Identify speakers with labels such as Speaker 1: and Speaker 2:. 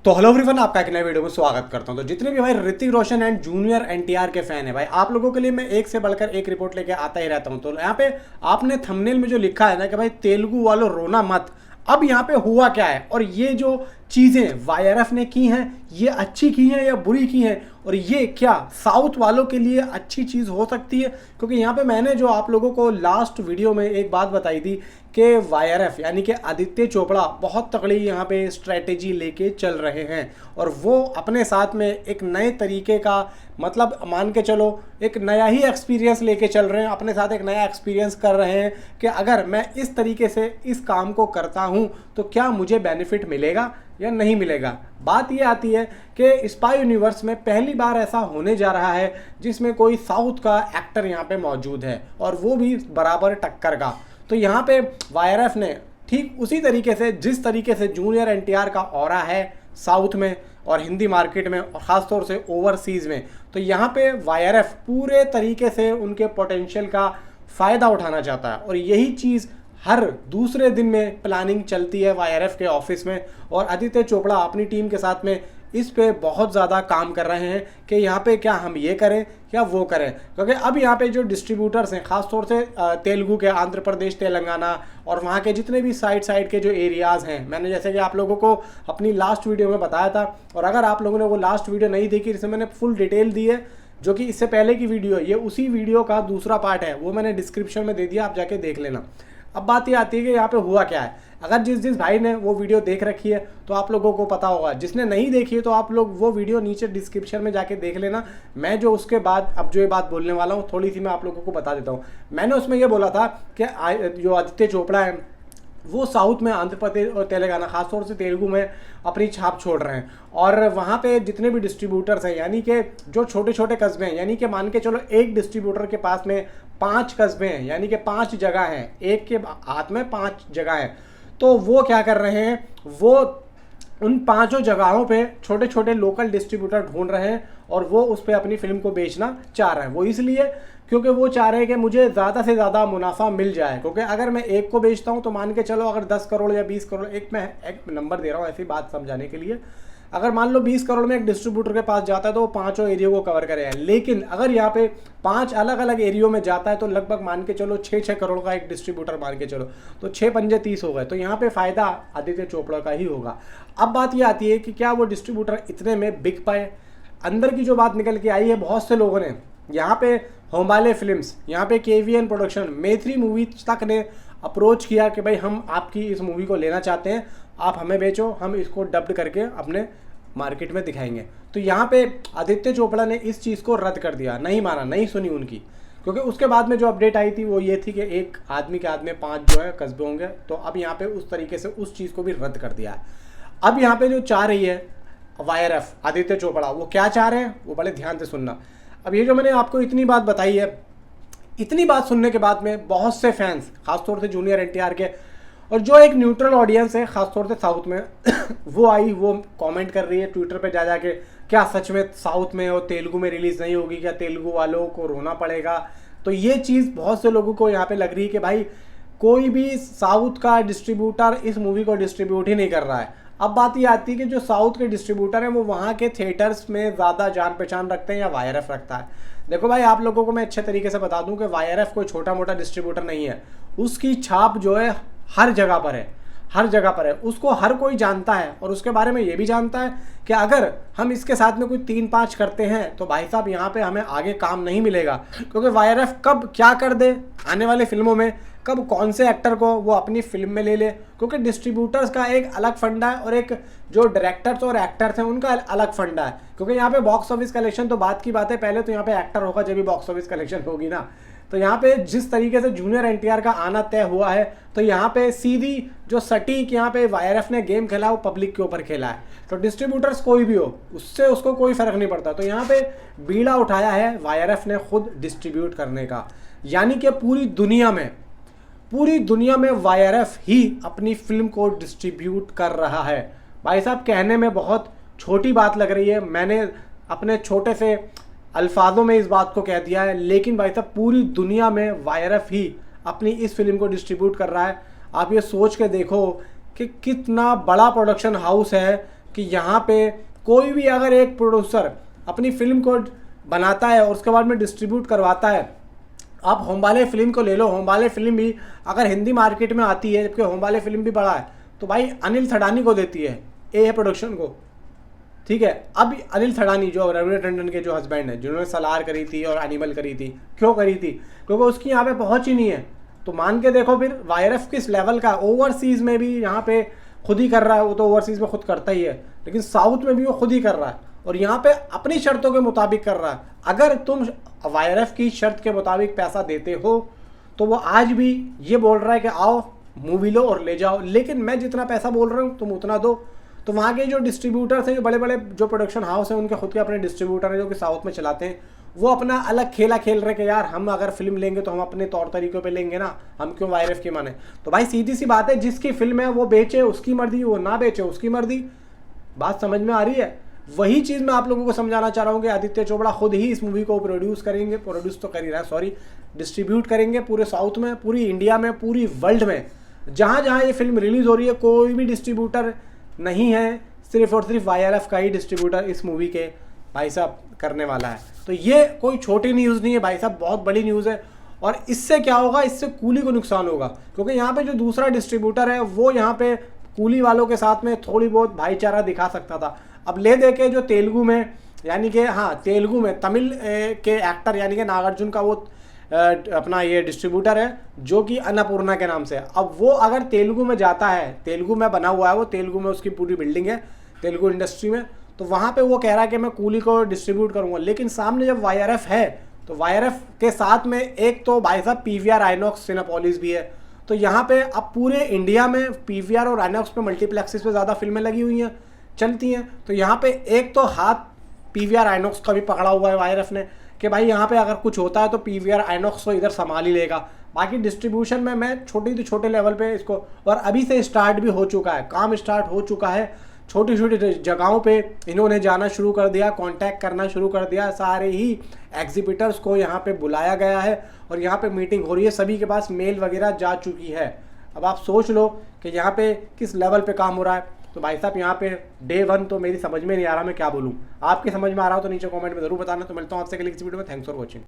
Speaker 1: तो hello everyone, आपका एक नए वीडियो में स्वागत करता हूं। तो जितने भी भाई ऋतिक रोशन एंड जूनियर एनटीआर के फैन है भाई, आप लोगों के लिए मैं एक से बढ़कर एक रिपोर्ट लेके आता ही रहता हूं। तो यहाँ पे आपने थंबनेल में जो लिखा है ना कि भाई तेलुगु वालों रोना मत, अब यहाँ पे हुआ क्या है और ये जो चीज़ें वाईआरएफ ने की हैं ये अच्छी की हैं या बुरी की हैं, और ये क्या साउथ वालों के लिए अच्छी चीज़ हो सकती है। क्योंकि यहाँ पे मैंने जो आप लोगों को लास्ट वीडियो में एक बात बताई थी कि वाईआरएफ यानी कि आदित्य चोपड़ा बहुत तगड़ी यहाँ पे स्ट्रैटेजी लेके चल रहे हैं, और वो अपने साथ में एक नए तरीके का मतलब मान के चलो एक नया ही एक्सपीरियंस लेके चल रहे हैं, अपने साथ एक नया एक्सपीरियंस कर रहे हैं कि अगर मैं इस तरीके से इस काम को करता हूँ तो क्या मुझे बेनिफिट मिलेगा या नहीं मिलेगा। बात ये आती है कि स्पाई यूनिवर्स में पहली बार ऐसा होने जा रहा है जिसमें कोई साउथ का एक्टर यहाँ पे मौजूद है, और वो भी बराबर टक्कर का। तो यहाँ पे वाईआरएफ ने ठीक उसी तरीके से जिस तरीके से जूनियर एनटीआर का ऑरा है साउथ में और हिंदी मार्केट में और ख़ासतौर से ओवरसीज़ में, तो यहाँ पे वाईआरएफ पूरे तरीके से उनके पोटेंशियल का फ़ायदा उठाना चाहता है। और यही चीज़ हर दूसरे दिन में प्लानिंग चलती है वाईआरएफ के ऑफिस में, और आदित्य चोपड़ा अपनी टीम के साथ में इस पे बहुत ज़्यादा काम कर रहे हैं कि यहाँ पे क्या हम ये करें या वो करें। क्योंकि अब यहाँ पे जो डिस्ट्रीब्यूटर्स हैं ख़ासतौर से तेलुगु के, आंध्र प्रदेश, तेलंगाना और वहाँ के जितने भी साइड के जो एरियाज़ हैं, मैंने जैसे कि आप लोगों को अपनी लास्ट वीडियो में बताया था, और अगर आप लोगों ने वो लास्ट वीडियो नहीं देखी जिसमें मैंने फुल डिटेल दी है, जो कि इससे पहले की वीडियो है, ये उसी वीडियो का दूसरा पार्ट है, वो मैंने डिस्क्रिप्शन में दे दिया, आप जाके देख लेना। अब बात ये आती है कि यहाँ पे हुआ क्या है। अगर जिस भाई ने वो वीडियो देख रखी है तो आप लोगों को पता होगा, जिसने नहीं देखी है तो आप लोग वो वीडियो नीचे डिस्क्रिप्शन में जाके देख लेना। मैं जो उसके बाद अब जो ये बात बोलने वाला हूँ थोड़ी सी मैं आप लोगों को बता देता हूँ। मैंने उसमें ये बोला था कि जो आदित्य चोपड़ा है वो साउथ में, आंध्र प्रदेश और तेलंगाना, खासतौर से तेलुगु में अपनी छाप छोड़ रहे हैं, और वहाँ पे जितने भी डिस्ट्रीब्यूटर्स हैं यानी कि जो छोटे छोटे कस्बे हैं, यानी कि मान के चलो एक डिस्ट्रीब्यूटर के पास में 5 कस्बे हैं, यानी कि 5 जगह हैं, एक के हाथ में 5 जगह हैं, तो वो क्या कर रहे हैं, वो उन 5 जगहों पे छोटे छोटे लोकल डिस्ट्रीब्यूटर ढूंढ रहे हैं और वो उस पर अपनी फिल्म को बेचना चाह रहे हैं। वो इसलिए क्योंकि वो चाह रहे हैं कि मुझे ज़्यादा से ज़्यादा मुनाफा मिल जाए। क्योंकि अगर मैं एक को बेचता हूँ तो मान के चलो अगर 10 करोड़ या 20 करोड़, एक नंबर दे रहा हूँ ऐसी बात समझाने के लिए, अगर मान लो 20 करोड़ में एक डिस्ट्रीब्यूटर के पास जाता है तो वो 5 एरिया को कवर करेगा। लेकिन अगर यहाँ पे 5 अलग अलग एरियो में जाता है तो लगभग मान के चलो 6 करोड़ का एक डिस्ट्रीब्यूटर मान के चलो, तो 6 पंजे 30 हो गए। तो यहाँ पे फ़ायदा आदित्य चोपड़ा का ही होगा। अब बात ये आती है कि क्या वो डिस्ट्रीब्यूटर इतने में बिक पाए। अंदर की जो बात निकल के आई है, बहुत से लोगों ने यहाँ पे होमाले फिल्म्स, यहाँ पे केवीएन प्रोडक्शन, मैत्री मूवी तक ने अप्रोच किया कि भाई हम आपकी इस मूवी को लेना चाहते हैं, आप हमें बेचो, हम इसको डब्ड करके अपने मार्केट में दिखाएंगे। तो यहाँ पे आदित्य चोपड़ा ने इस चीज़ को रद्द कर दिया, नहीं माना, नहीं सुनी उनकी। क्योंकि उसके बाद में जो अपडेट आई थी वो ये थी कि एक आदमी के हाथ में 5 जो है कस्बे होंगे। तो अब यहाँ पे उस तरीके से उस चीज़ को भी रद्द कर दिया है। अब यहाँ पे जो चाह रही है वाईआरएफ, आदित्य चोपड़ा, वो क्या चाह रहे हैं वो बड़े ध्यान से सुनना। अब ये जो मैंने आपको इतनी बात बताई है, इतनी बात सुनने के बाद में बहुत से फैंस, खासतौर से जूनियर एनटीआर के, और जो एक न्यूट्रल ऑडियंस है खासतौर से साउथ में वो आई, वो कमेंट कर रही है ट्विटर पे जा जाके, क्या सच में साउथ में और तेलुगु में रिलीज़ नहीं होगी, क्या तेलुगु वालों को रोना पड़ेगा। तो ये चीज़ बहुत से लोगों को यहाँ पे लग रही है कि भाई कोई भी साउथ का डिस्ट्रीब्यूटर इस मूवी को डिस्ट्रीब्यूट ही नहीं कर रहा है। अब बात ये आती है कि जो साउथ के डिस्ट्रीब्यूटर हैं वो वहाँ के थिएटर्स में ज़्यादा जान पहचान रखते हैं या वाईआरएफ रखता है। देखो भाई, आप लोगों को मैं अच्छे तरीके से बता दूं कि वाईआरएफ कोई छोटा मोटा डिस्ट्रीब्यूटर नहीं है। उसकी छाप जो है हर जगह पर है, हर जगह पर है, उसको हर कोई जानता है, और उसके बारे में ये भी जानता है कि अगर हम इसके साथ में कोई 3-5 करते हैं तो भाई साहब यहाँ पे हमें आगे काम नहीं मिलेगा। क्योंकि वाईआरएफ कब क्या कर दे आने वाले फिल्मों में, कब कौन से एक्टर को वो अपनी फिल्म में ले ले। क्योंकि डिस्ट्रीब्यूटर्स का एक अलग फंडा है और एक जो डायरेक्टर्स और एक्टर्स हैं उनका अलग फंडा है। क्योंकि यहाँ पे बॉक्स ऑफिस कलेक्शन तो बात की बात है, पहले तो यहाँ पे एक्टर होगा जब भी बॉक्स ऑफिस कलेक्शन होगी ना। तो यहाँ पे जिस तरीके से जूनियर एनटीआर का आना तय हुआ है, तो यहाँ पे सीधी जो सटीक यहाँ पे वाईआरएफ ने गेम खेला वो पब्लिक के ऊपर खेला है। तो डिस्ट्रीब्यूटर्स कोई भी हो उससे उसको कोई फर्क नहीं पड़ता। तो यहाँ पे बीड़ा उठाया है वाईआरएफ ने खुद डिस्ट्रीब्यूट करने का, यानी कि पूरी दुनिया में वाईआरएफ ही अपनी फिल्म को डिस्ट्रीब्यूट कर रहा है। भाई साहब, कहने में बहुत छोटी बात लग रही है, मैंने अपने छोटे से अल्फाजों में इस बात को कह दिया है, लेकिन भाई साहब पूरी दुनिया में वाईआरएफ ही अपनी इस फिल्म को डिस्ट्रीब्यूट कर रहा है। आप ये सोच के देखो कि कितना बड़ा प्रोडक्शन हाउस है कि यहाँ पे कोई भी अगर एक प्रोड्यूसर अपनी फिल्म को बनाता है और उसके बाद में डिस्ट्रीब्यूट करवाता है, आप होमबाले फिल्म को ले लो, होमबाले फिल्म भी अगर हिंदी मार्केट में आती है, जबकि होमबाले फिल्म भी बड़ा है, तो भाई अनिल थडानी को देती है ए प्रोडक्शन को, ठीक है। अब अनिल थडानी जो रवि टंडन के जो हस्बैंड है, जिन्होंने सलार करी थी और एनिमल करी थी, क्यों करी थी? क्योंकि उसकी यहाँ पे पहुंच ही नहीं है। तो मान के देखो फिर वायरएफ किस लेवल का, ओवरसीज में भी यहाँ पे खुद ही कर रहा है, वो तो ओवरसीज में खुद करता ही है, लेकिन साउथ में भी वो खुद ही कर रहा है और यहाँ पे अपनी शर्तों के मुताबिक कर रहा है। अगर तुम वायरएफ की शर्त के मुताबिक पैसा देते हो तो वो आज भी ये बोल रहा है कि आओ मूवी लो और ले जाओ, लेकिन मैं जितना पैसा बोल रहा हूँ तुम उतना दो। तो वहाँ के जो डिस्ट्रीब्यूटर्स हैं, जो बड़े बड़े जो प्रोडक्शन हाउस हैं, उनके खुद के अपने डिस्ट्रीब्यूटर हैं जो कि साउथ में चलाते हैं, वो अपना अलग खेला खेल रहे कि यार हम अगर फिल्म लेंगे तो हम अपने तौर तरीकों पे लेंगे ना, हम क्यों वायरएफ की माने। तो भाई सीधी सी बात है, जिसकी फिल्म है वो बेचे उसकी मर्जी, वो ना बेचे उसकी मर्जी। बात समझ में आ रही है? वही चीज़ मैं आप लोगों को समझाना चाह रहा हूँ कि आदित्य चोपड़ा खुद ही इस मूवी को प्रोड्यूस करेंगे, प्रोड्यूस तो कर ही रहा है, सॉरी, डिस्ट्रीब्यूट करेंगे पूरे साउथ में, पूरी इंडिया में, पूरी वर्ल्ड में, जहाँ जहाँ ये फिल्म रिलीज़ हो रही है। कोई भी डिस्ट्रीब्यूटर नहीं है, सिर्फ और सिर्फ वाईआरएफ का ही डिस्ट्रीब्यूटर इस मूवी के भाई साहब करने वाला है। तो ये कोई छोटी न्यूज़ नहीं है भाई साहब, बहुत बड़ी न्यूज़ है। और इससे क्या होगा, इससे कूली को नुकसान होगा, क्योंकि यहाँ पे जो दूसरा डिस्ट्रीब्यूटर है वो यहाँ पे कूली वालों के साथ में थोड़ी बहुत भाईचारा दिखा सकता था। अब ले दे के जो तेलुगु में, यानी कि हाँ तेलुगु में तमिल के एक्टर यानी कि नागार्जुन का वो अपना ये डिस्ट्रीब्यूटर है जो कि अन्नपूर्णा के नाम से है। अब वो अगर तेलुगु में जाता है, तेलुगु में बना हुआ है वो, तेलुगु में उसकी पूरी बिल्डिंग है तेलुगु इंडस्ट्री में, तो वहाँ पे वो कह रहा है कि मैं कूली को डिस्ट्रीब्यूट करूँगा। लेकिन सामने जब वाईआरएफ है तो वाईआरएफ के साथ में एक तो भाई साहब पीवीआर आइनॉक्स सिनेपोलिस भी है। तो यहाँ पे अब पूरे इंडिया में पीवीआर और आइनॉक्स पे मल्टीप्लेक्सेस पे ज़्यादा फिल्में लगी हुई हैं, चलती हैं। तो यहाँ पे एक तो हाथ पीवीआर आइनॉक्स का भी पकड़ा हुआ है वाईआरएफ ने कि भाई यहाँ पे अगर कुछ होता है तो पीवीआर आइनॉक्स तो इधर संभाल ही लेगा। बाकी डिस्ट्रीब्यूशन में मैं छोटे लेवल पे इसको, और अभी से स्टार्ट भी हो चुका है, काम स्टार्ट हो चुका है, छोटी छोटी जगहों पे इन्होंने जाना शुरू कर दिया, कांटेक्ट करना शुरू कर दिया, सारे ही एग्जिबिटर्स को यहाँ पे बुलाया गया है और यहाँ पे मीटिंग हो रही है, सभी के पास मेल वगैरह जा चुकी है। अब आप सोच लो कि यहाँ पे किस लेवल पे काम हो रहा है। तो भाई साहब यहाँ पे डे 1 तो मेरी समझ में नहीं आ रहा मैं क्या बोलूँ, आपके समझ में आ रहा हो तो नीचे कमेंट में जरूर बताना। तो मिलता हूँ आपसे अगली वीडियो में, थैंक्स फॉर वॉचिंग।